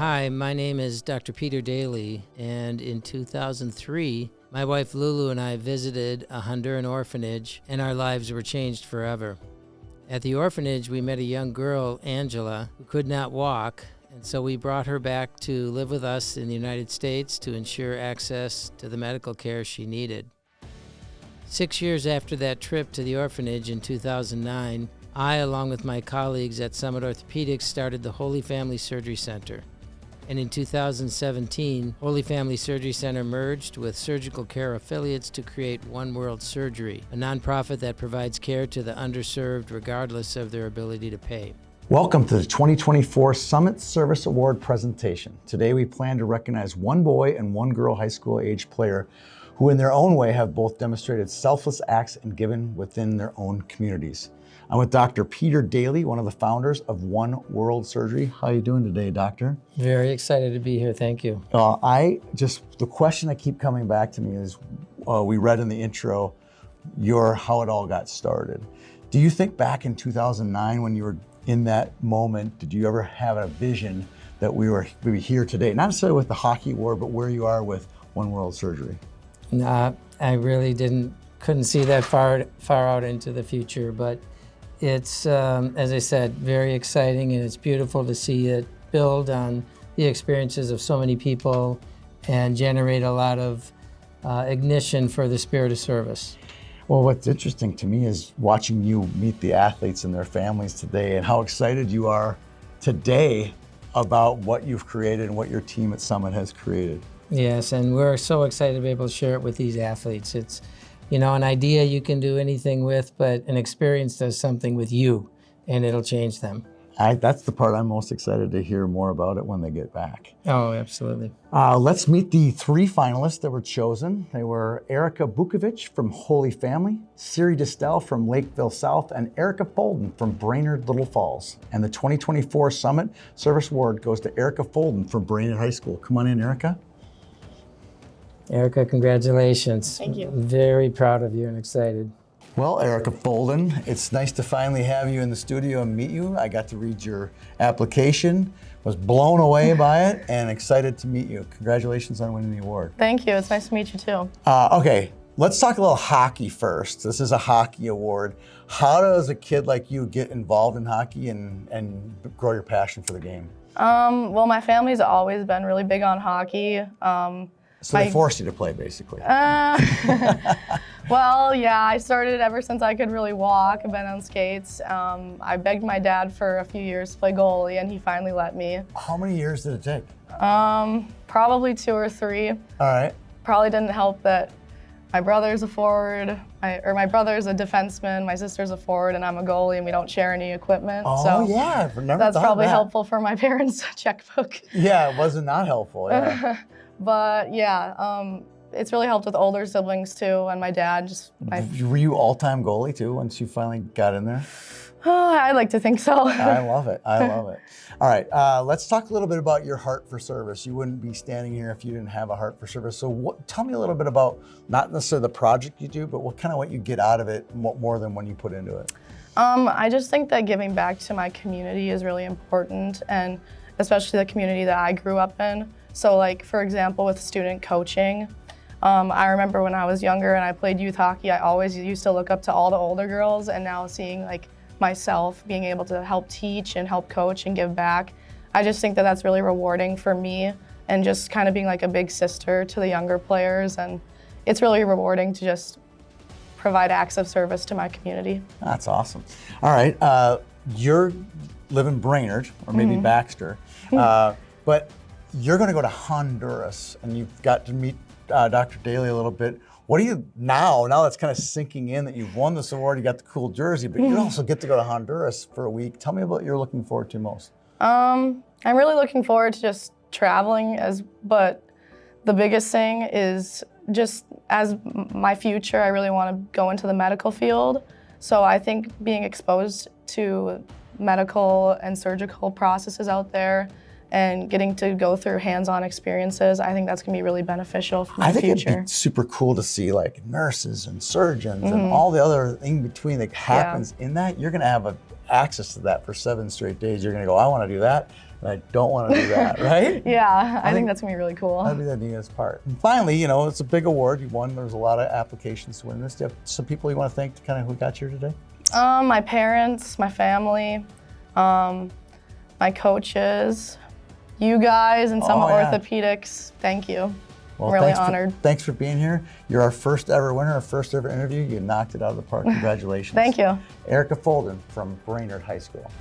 Hi, my name is Dr. Peter Daly, and in 2003, my wife Lulu and I visited a Honduran orphanage, and our lives were changed forever. At the orphanage, we met a young girl, Angela, who could not walk, and so we brought her back to live with us in the United States to ensure access to the medical care she needed. 6 years after that trip to the orphanage in 2009, I, along with my colleagues at Summit Orthopedics, started the Holy Family Surgery Center. And in 2017, Holy Family Surgery Center merged with Surgical Care Affiliates to create One World Surgery, a nonprofit that provides care to the underserved regardless of their ability to pay. Welcome to the 2024 Summit Service Award presentation. Today we plan to recognize one boy and one girl high school age player who in their own way have both demonstrated selfless acts and given within their own communities. I'm with Dr. Peter Daly, one of the founders of One World Surgery. How are you doing today, Doctor? Very excited to be here, thank you. The question that keeps coming back to me is, we read in the intro, how it all got started. Do you think back in 2009 when you were in that moment, did you ever have a vision that we were here today? Not necessarily with the hockey award, but where you are with One World Surgery. No, I really couldn't see that far out into the future, but it's, as I said, very exciting, and it's beautiful to see it build on the experiences of so many people and generate a lot of ignition for the spirit of service. Well, what's interesting to me is watching you meet the athletes and their families today and how excited you are today about what you've created and what your team at Summit has created. Yes, and we're so excited to be able to share it with these athletes. It's, an idea you can do anything with, but an experience does something with you, and it'll change them. That's the part I'm most excited to hear more about it when they get back. Oh, absolutely. Let's meet the three finalists that were chosen. They were Ericah from Holy Family, Siri Distel from Lakeville South, and Ericah Folden from Brainerd Little Falls. And the 2024 Summit Service Award goes to Ericah Folden from Brainerd High School. Come on in, Ericah. Ericah, congratulations. Thank you. Very proud of you and excited. Well, Ericah Folden, it's nice to finally have you in the studio and meet you. I got to read your application, was blown away by it, and excited to meet you. Congratulations on winning the award. Thank you. It's nice to meet you too. Okay, let's talk a little hockey first. This is a hockey award. How does a kid like you get involved in hockey and grow your passion for the game? Well, my family's always been really big on hockey. So they forced you to play, basically. Well, yeah, I started ever since I could really walk. I've been on skates. I begged my dad for a few years to play goalie, and he finally let me. How many years did it take? Probably 2 or 3. All right. Probably didn't help that my brother's a forward, my brother's a defenseman, my sister's a forward, and I'm a goalie, and we don't share any equipment. Oh, so yeah, I've never that's thought probably of that. helpful for my parents' checkbook. Yeah, it wasn't not helpful, yeah. But yeah, it's really helped with older siblings too, and my dad Were you all-time goalie too once you finally got in there? I like to think so. I love it, I love it. All right, let's talk a little bit about your heart for service. You wouldn't be standing here if you didn't have a heart for service. So tell me a little bit about, not necessarily the project you do, but what you get out of it more than when you put into it. I just think that giving back to my community is really important, and especially the community that I grew up in. So like, for example, with student coaching, I remember when I was younger and I played youth hockey, I always used to look up to all the older girls, and now seeing like myself being able to help teach and help coach and give back, I just think that that's really rewarding for me, and just kind of being like a big sister to the younger players, and it's really rewarding to just provide acts of service to my community. That's awesome. All right, you live in Brainerd, or maybe Baxter, but you're going to go to Honduras, and you've got to meet Dr. Daly a little bit. What do you, now that's kind of sinking in that you've won this award, you got the cool jersey, but you also get to go to Honduras for a week. Tell me about what you're looking forward to most. I'm really looking forward to just traveling, but the biggest thing is just as my future, I really want to go into the medical field. So I think being exposed to medical and surgical processes out there and getting to go through hands-on experiences, I think that's gonna be really beneficial for my future. I think it'd be super cool to see like nurses and surgeons and all the other in between that happens in that. You're gonna have access to that for 7 straight days, you're going to go, I want to do that, and I don't want to do that, right? Yeah, I think that's gonna be really cool. That'd be the neatest part. And finally, you know, it's a big award. You won. There's a lot of applications to win this. Do you have some people you want to thank to kind of who got you here today? My parents, my family, my coaches, you guys, and some orthopedics. Thank you. Well, I'm really honored. Thanks for being here. You're our first ever winner, our first ever interview. You knocked it out of the park. Congratulations. Thank you. Ericah Folden from Brainerd High School.